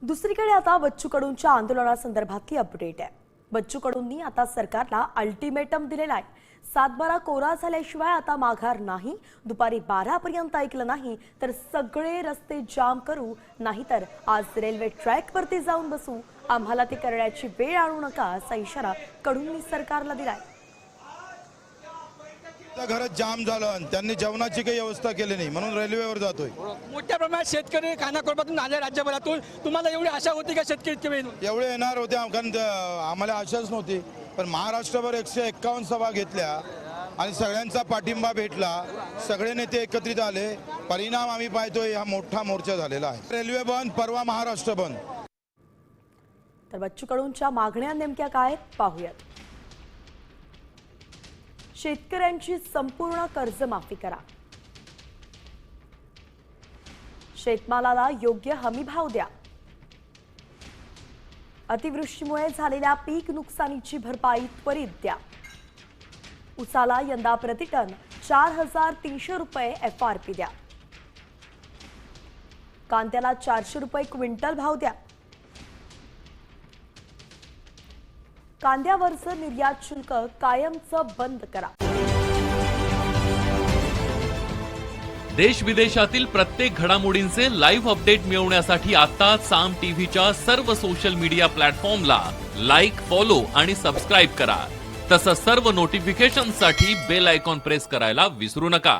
दुसरीकडे आता बच्चू कडूंच्या आंदोलनासंदर्भातली अपडेट आहे। बच्चू कडूंनी आता सरकारला अल्टिमेटम दिलेला आहे। 7/12 कोरा झाल्याशिवाय आता माघार नाही। दुपारी 12 पर्यंत ऐकलं नाही तर सगळे रस्ते जाम करू, नाहीतर आज रेल्वे ट्रॅकवरती जाऊन बसू। आम्हाला ते करण्याची वेळ आणू नका असा इशारा कडूंनी सरकारला दिलाय। घरात जाम झालं आणि त्यांनी जेवणाची काही व्यवस्था केली नाही म्हणून रेल्वेवर जातोय। मोठ्या प्रमाणात शेतकरी कानाकोपऱ्यातून आले राज्यभरातून। तुम्हाला एवढी आशा होती का शेतकरी एवढे येणार होते? कारण आम्हाला आशाच नव्हती, पण महाराष्ट्रभर 151 सभा घेतल्या आणि सगळ्यांचा पाठिंबा भेटला। सगळे नेते एकत्रित आले, परिणाम आम्ही पाहतोय, हा मोठा मोर्चा झालेला आहे। रेल्वे बंद, परवा महाराष्ट्र बंद। तर बच्चू कडूंच्या मागण्या नेमक्या काय पाहूयात। शेतकऱ्यांची संपूर्ण कर्जमाफी करा, शेतमालाला योग्य हमीभाव द्या, अतिवृष्टीमुळे झालेल्या पीक नुकसानीची भरपाई त्वरित द्या, उसाला यंदा प्रतिटन 4300 रुपये FRP द्या, कांद्याला 400 रुपये क्विंटल भाव द्या, कांद्यावरचं निर्यात शुल्क कायमचं बंद करा। देश विदेशातील प्रत्येक घडामोडींचे लाईव्ह अपडेट मिळवण्यासाठी आता साम टीव्हीच्या सर्व सोशल मीडिया प्लॅटफॉर्मला लाईक, फॉलो आणि सबस्क्राईब करा। तसंच सर्व नोटिफिकेशनसाठी बेल आयकॉन प्रेस करायला विसरू नका।